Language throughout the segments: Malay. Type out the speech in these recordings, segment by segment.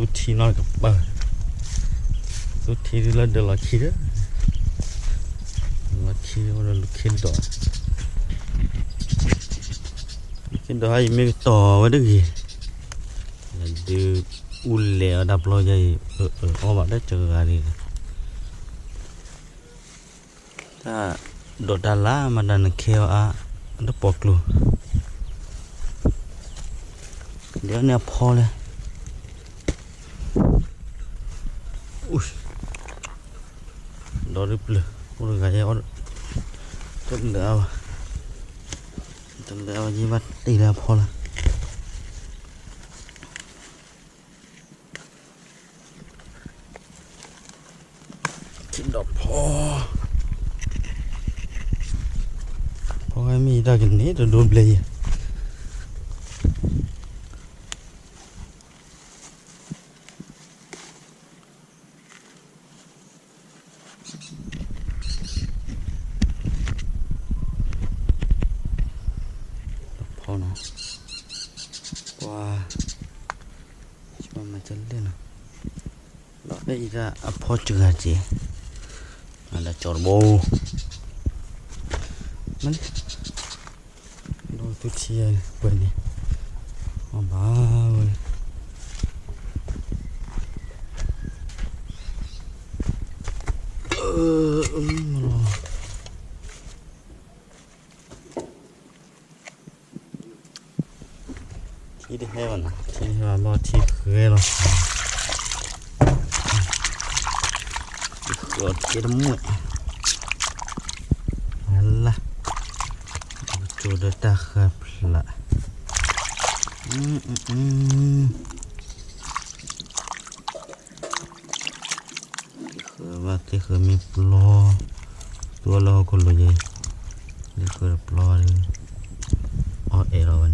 tụt thì nói gặp bờ tụt thì là được là khi đó là khi đó hay mấy tò với cái gì là từ lẻ đập lo dây có bạn đó chờ à đi ta đột đà lá mà đàn kêu à nó bọc luôn đéo nè pho lên ui đó rip lửa ôi gái ơi tôm đào gì bắt đi ra pho là chín đỏ pho cái mi ra cái này rồi đồn play pho nó wow cuma macam ni lah đó đây ra pho chưa gì ada corbo mana đâu tu chia quên đi bao thì đi hay vậy thì là lo thì khơi rồi khơi cái đống muội là chỗ đó ta khơi lại khơi vào thì khơi mi plo tua lo con lo gì đi khơi plo đi rồi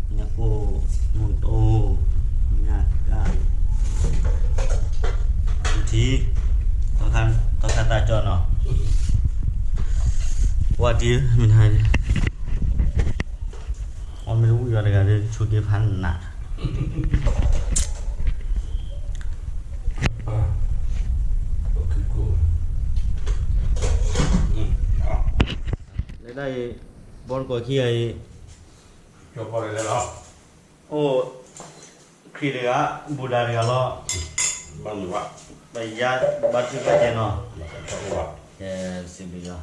nhà cô mô tô nhà cái thì tao khăn ta cho nó qua đi mình hay ông mình cũng giờ này cái chú kia phán nè lấy đây bon của kia cho coi đây đó ô khi đấy á bù đà đấy lo bằng vậy bây giờ bắt chước cái nó cho coi cái xin bây giờ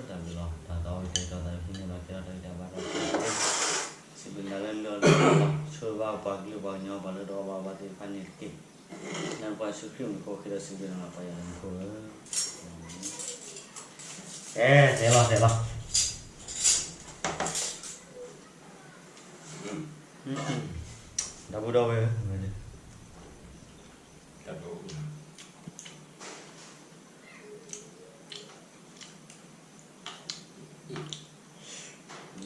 làm gì lo ta đâu thì cho ta khi nào kia đây đã bắt đầu xin bây giờ lên lên chơi vào bao nhiêu bao đó bao thì phải nhớ kỹ nên qua sự khiêm có khi là xin bây giờ là phải làm cô thế lo đâu đâu vậy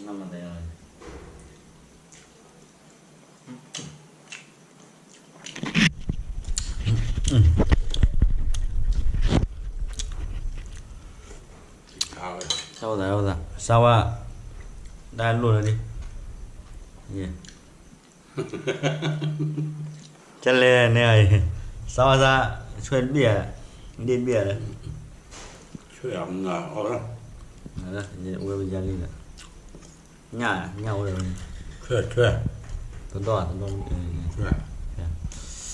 năm là đây rồi sao à đan luôn rồi đi chân lên này sao ra chuyên bìa điên bìa đấy chơi ẩm ngờ ở đó đó uống bây giờ đi nữa nhà nhau rồi chơi tuần to chơi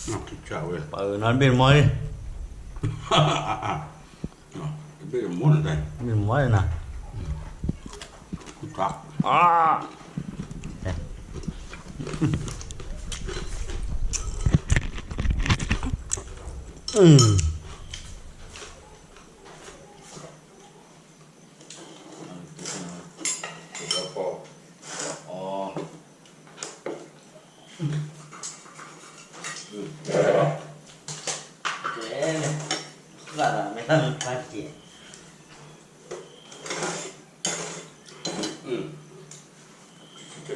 nó thích chào vậy nó bên môi đi bây giờ muốn đây bên môi này nè chắc là mấy thằng phát triển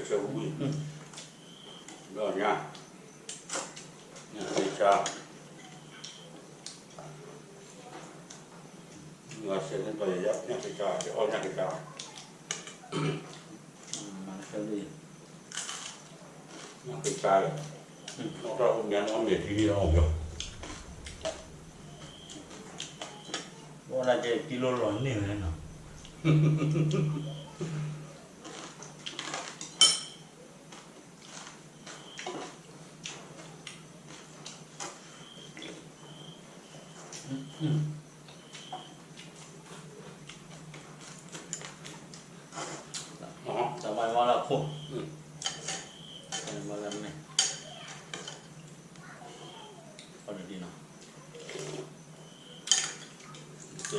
chơi vui rồi nha đi chào người sẽ lên tòa giáp nhạc cái trò chứ ô nhạc cái trò mà sao đi cái chai nó ra hôm nay nó mệt thì không được ว่าเราจะกิโลร้อนนี่เลยเนาะสบายว่าเราคุ้มมาแล้วเนี่ยพอดีเนาะ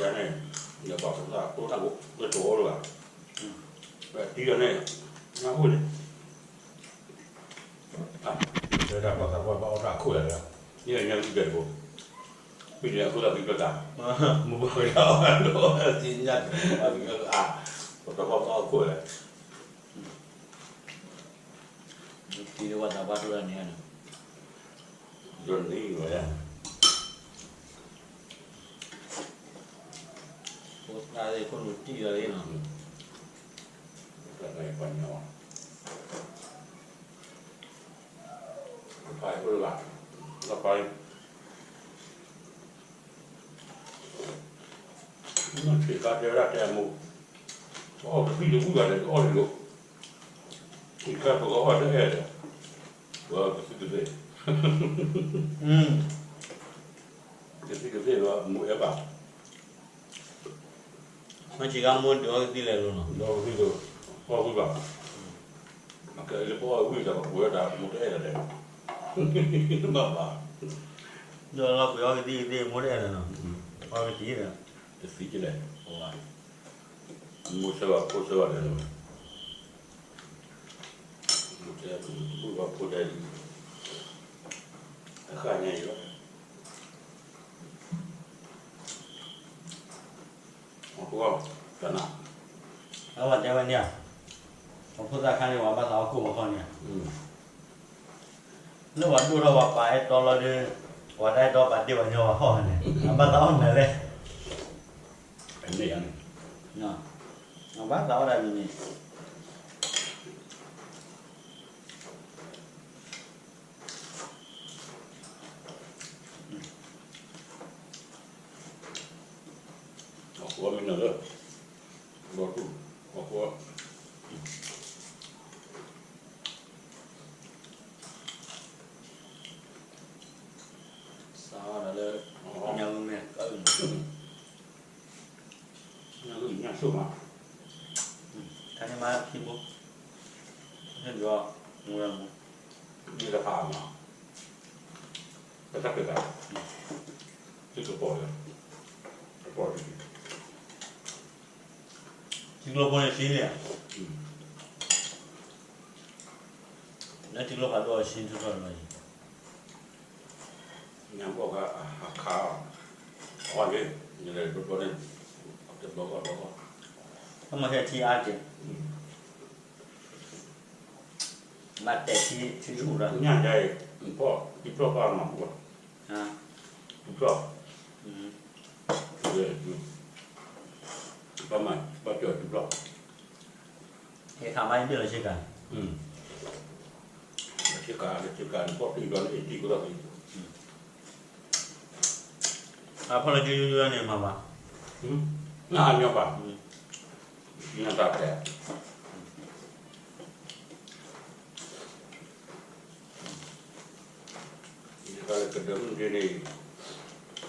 cái này giờ bảo chúng ta tôi đang cái chỗ rồi vậy tia này nó vui đấy đây là bảo rằng bảo ra khỏe rồi như là nhân cái bộ bây giờ tôi là bị cái gì mua cái đó đó tin nhắn bảo rằng bảo khỏeที่ว่าตาบ้านเรือนเนี่ย rồi đi rồi à อะไรคนรู้ที่อะไรเนาะ cái này còn nhỏ phải vừa lại là phải nó chỉ có điều là trẻ mù cái video cũng gần đấy có được thì các bạn có ở đây rồi cái gì cái gì là mũi ép vào มันchỉ có muốn được cái này luôn đó cái gì có cái vào mà cái cái có cái gì là mũi đã một cái là đấy nó mà giờเราไปเอาที่หมดเลยเนาะเอาไปที่เลย difficile museo del museo poter khanya yo ko kana แล้ววันเนี่ยผมพูดกันเลยว่าภาษากูมาคนเนี่ยแล้ววันดูเราว่าไปตอนเราเดินว่าได้ตัวปัดเดียวเนี่ยว่าพ่อเนี่ยภาษาไหนเลย anh này anhเนาะภาษาอะไรนี่ của mình là được bỏ tủ bỏ của สาวอะไรเลยยังไม่ก็ nhà số mà ท่านมาที่บุ๊กเห็นว่าเมือง đi ra phà mà cái chắc cái cái bỏ rồi cái bỏ rồi จิงโลบนชิ้นเนี่ยแล้วจิงโลผ่านตัวชิ้นทุกคนเลย nhà có cái khá oai cái như này bữa nay tiếp đó có ถ้ามาแค่ที่อาร์ตมาแต่ที่รู้แล้ว nhà đâyพ่อที่พ่อป้ามาบอก ฮะ ที่พ่อเลยป้าใหม่ป้าเจอที่พ่อ เฮ้ยทำอะไรไม่เลยใช่กัน ชิการพ่อที่ก่อนไอ้ที่ก็ได้ พอเราจะอยู่เนี่ยมาปะ น่าเนี่ยป่ะน่าตาแต่ก็เลยกระเดิมที่นี่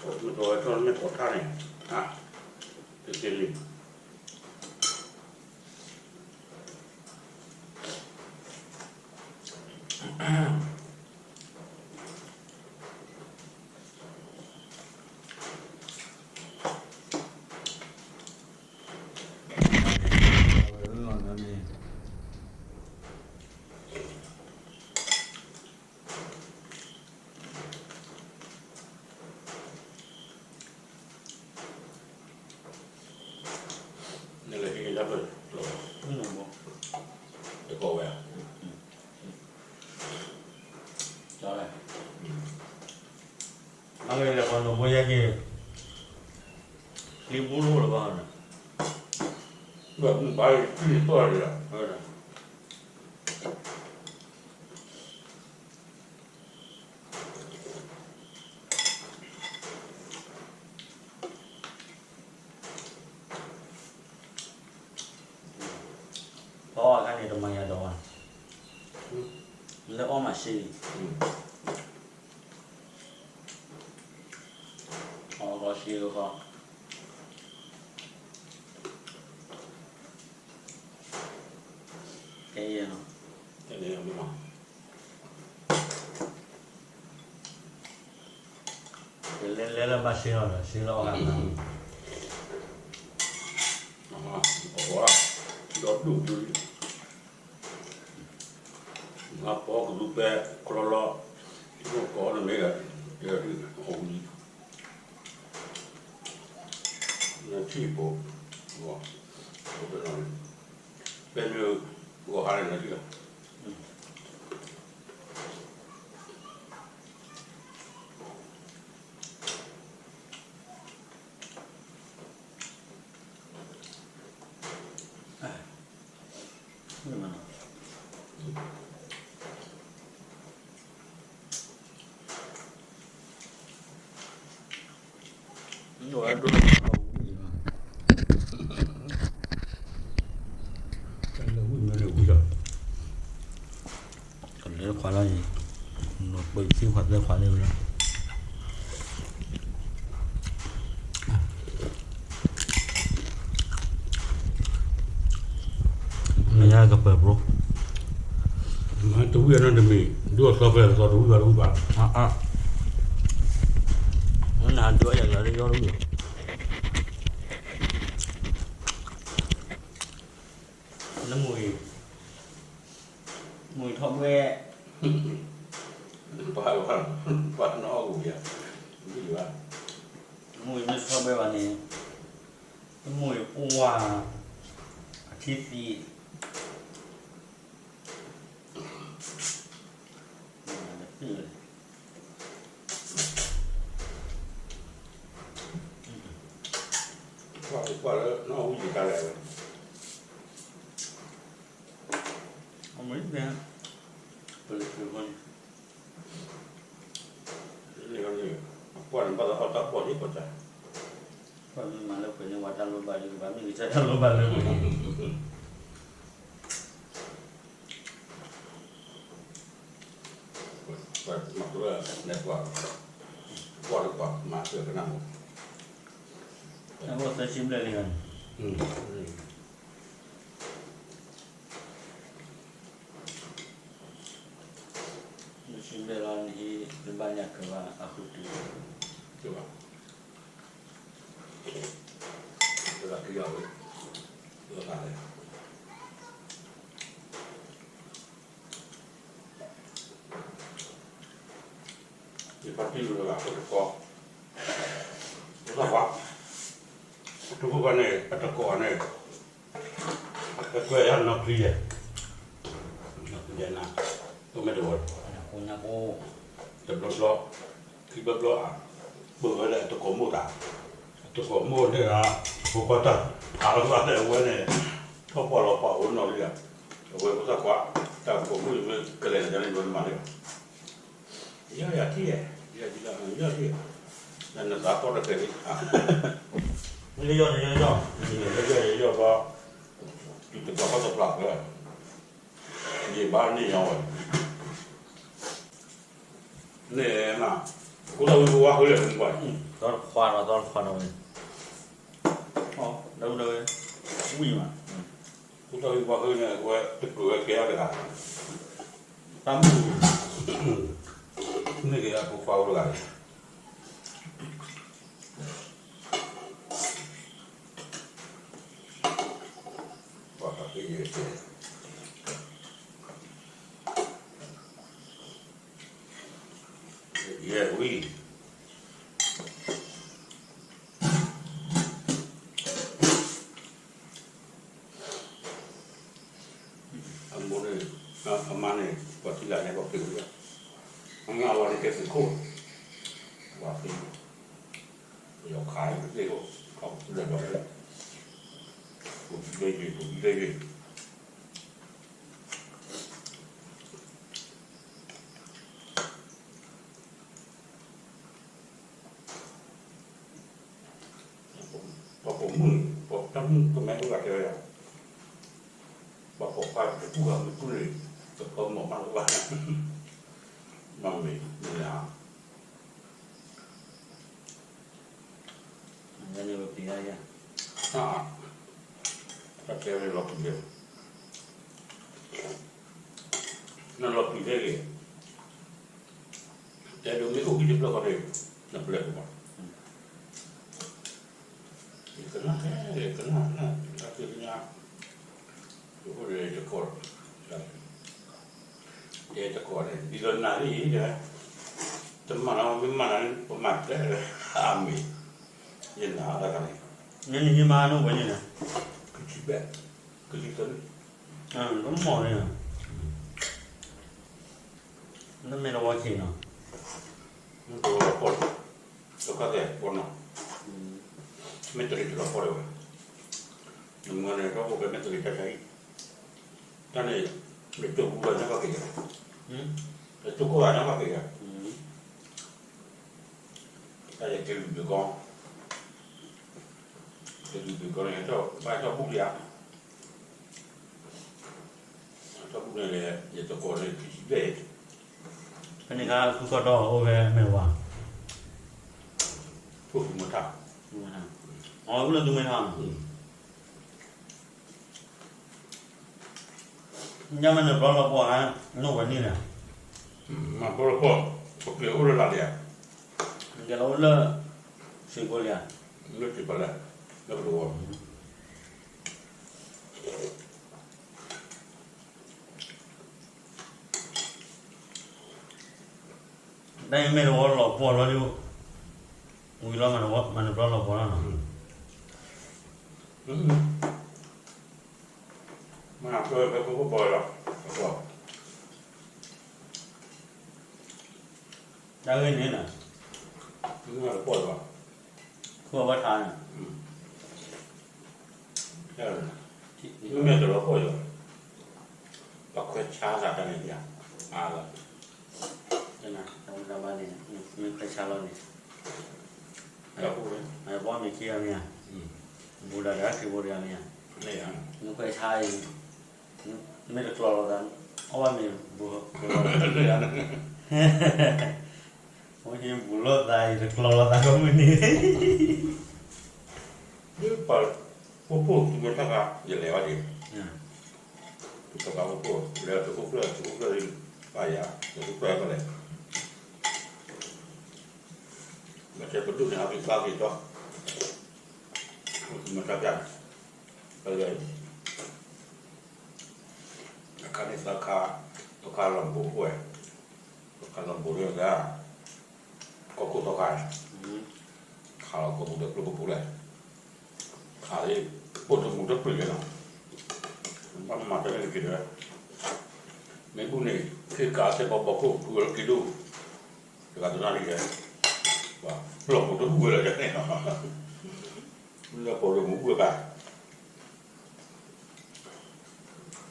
มันโดยตอนไม่ปวดท่านี่ติดลิ้น นี่เลยที่ยับเลยเดี๋ยวก็แหวก cho này ăn đây là còn đồ mua gì đi bún luôn là bao nhiêu แบบไปที่ตัวเลยอ่ะ ရှိဟောတော့ရှိလို့ခေါ်အေးရနော် အဲ့ဒါမျိုးမှာ လဲမရှိတော့ရှိတော့လာတာ Ora, do du. Ma poco dupe crollo. Io con me che ogni. Non tipo. No. Per me go hare na diga. Rồi ăn đôi còn lấy khóa là gì nó bị sinh hoạt ra khóa đều đó người nhà gặp bờ bro Ma tu ya na de mi. Dua sofe so tu ba ba. nó nào đuổi giờ đi vô đúng rồi nó mùi thơm ghê Ba no gu ya. Ni ba. mùi nó thơm ghê bạn này mùi hoa thịt gì Qua nó gu gì ta lại. không biết nè được không Ni kan ni. Qua ni ba ta ta qua ni ko ta. còn mà lúc phải như hoạt động luôn bài được bán mình sẽ làm luôn bài luôn Ba ma tu la ne qua qua ma tu ka na mo. nó có thể chim lên liền chim lên là thì bên ban nhạc và aku tu Coba. Kita kira we. Dua kali. Di pati dulu lah aku kok. Apa? Itu bukan ni, ada kok ni. Ada kue yang nak beli ya. Nak beli nak. Tu medor. punya cô Blok-blok. Kita blok ah. Berada tu komo tak. Tu komo ni ah. Bukan kalau ada orang ni. Kau kalau pak orang nak dia. Orang kita kuat. Tak komo ni kalian jangan buat mana. Ya ya dia. Dia bilang ya dia. Dan nak apa nak kiri. lý do Dia apa? Kita apa tu pelak lah. Dia bahan ni yang Nè mà cũng đâu qua hơi là không phải đó khoan rồi đâu đâu ui mà cũng đâu qua hơi này qua tức cửa kéo được à tắm này cái cũng phao lại và cái gì thế yeah we amane wakila ne wakil ya anga awal ke siko wakil yo khai cái ko không được rồi cũng đây Bapak pemain juga kira ya. Bapak pak itu juga betul ni. Bapak mau malu lah. Mamma mia. อันนี้แบบปีอะไรอ่ะ Ah. Perché l'ho più bene. Non l'ho più bene. E non mi occupo di bloccare. Non blocco qua. Il canale, la figlia. Io vorrei il corpo. E il cuore. Di tornare lì, ma a me. Io no, la cane. นี่นี่มาโน่นไปนี่นะ Così bene. Così torni. ก็หมอเนี่ยนั่นไม่ระวังขี้เนาะ Non trovo la porta. Toccate, buono. Mettere la fuori ora. Non me ne trovo che mettere già sai. Tanto le tue cure non va che. Le tue cure non va che. Sai che il bicon. Che il bicon è to, vai to buia. To buia le tue cure che si vede. อันนี้ก็คือก็ดอโอเวไม่ว่า Tu come sta? อ๋อก็เลยดูไม่ทำยังมันเนี่ยปลอดภัยโน่นไปนี่เนี่ย Ma proprio po', perché ora la lì. เดี๋ยวเราเลิกสิบคนเลย Non ci parla. Non lo vuoi. ได้ไม่รู้ว่าหลอกปวดว่าดิอุ้ยแล้วมันว่ามันปลอดภัยแล้วเนาะ Ma per poi là. ได้เงินนี่น่ะ Non lo puoi va. คือว่าทาน Non mi lo puoi va. Ma qua c'ha la caniglia. Ah, ใช่ไหมเราเราบ้านนี่มีใครชาเราเนี่ย la pure. ไอ้บ้านมีเคียวเนี่ยบูดาดักที่บูดาเนี่ย Lei ha. นึกใครชายไม่ได้กลัวเราดันเอาว่ามีบู Lei ha. โอ้ยบูรอดได้จะกลัวเราดันก็ไม่นี่ Io poi popo tu mi tocca io le vado. Tu tocca popo, le ho popo di vai a, tu puoi fare. Ma c'è per tutti altri fatti to. Ma capita. Allora. La carne tocca l'ambo poi. Tocca l'ambo io da. Cocco tocca. Kalau kau budak lu populer. Kali bodoh muda pergi lah. Mata ni gitu ya. Minggu ni kita kasih bapak-bapak 2 kilo. Dekat tu nari ya. Wah, belum muda gue lah jadi. Bila bodoh muda kan.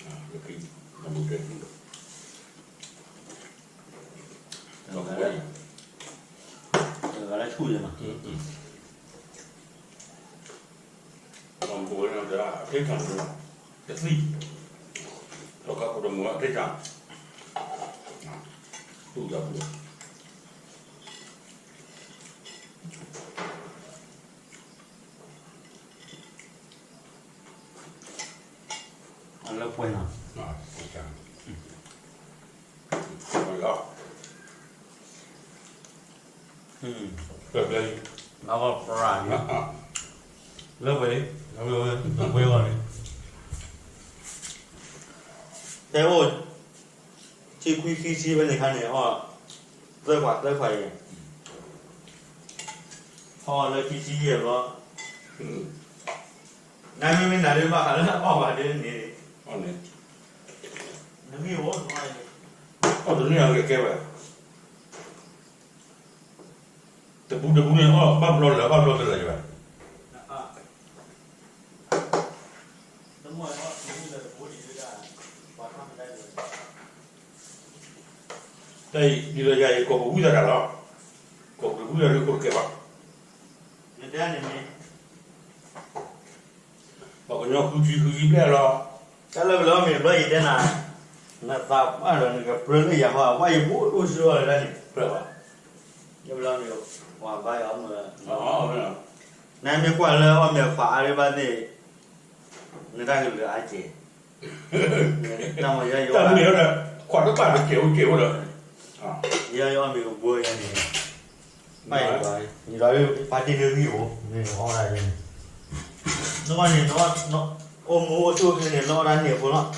Nah, lagi muda tu. Nampak ni. อะไรช่วยมา Orang boleh nak dah tekan tu, jadi, kalau kau dah muat tekan, tu dah boleh. อันแล้วป่วยนะ Nah, tekan. Boleh. Boleh. แล้วก็ปลาเนี่ยเลิกไปดิเราเลิกไปก่อนเลยแต่ว่าที่คุยชี้ไปในคันเนี่ยอ๋อเลิกกว่าเลิกไปพอเลยชี้เหรอ นายไม่นายเลยบ้าแล้วออกมาเดี๋ยวนี้ Oh ni. นั่นมีโว้ย Oh tu ni agak kewek. Tebu ni oh bab lol lah juga. น้ำมันก็นี่เลยโอ้ดีด้วยกันว่าทำได้เลย Tapi dia jadi kau buat dah lah. Kau buat dia kau kewek. เดี๋ยวนี้ Pokoknya kuci bela lah. ก็เลิกแล้วมีเรื่องอีกได้นาน那咋办了？那个不是那样话，万一不说了，你不是吧？要不然就往外要么，哦，是。那边换了，外面发的吧那个是安全。那么也有。但是呢，跨到半就给我了。啊。也有没有播呀你？卖吧，你这有把这个有，那好来着。那么你我就给你老难你不了。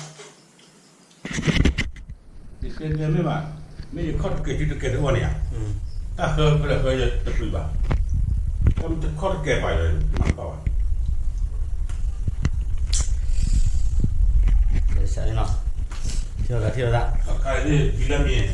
你现在没嘛？没有靠给就给的我呢呀。啊，不是也得对吧？我们靠着给吧的，蛮高啊。这下去了，跳的。看你比那边。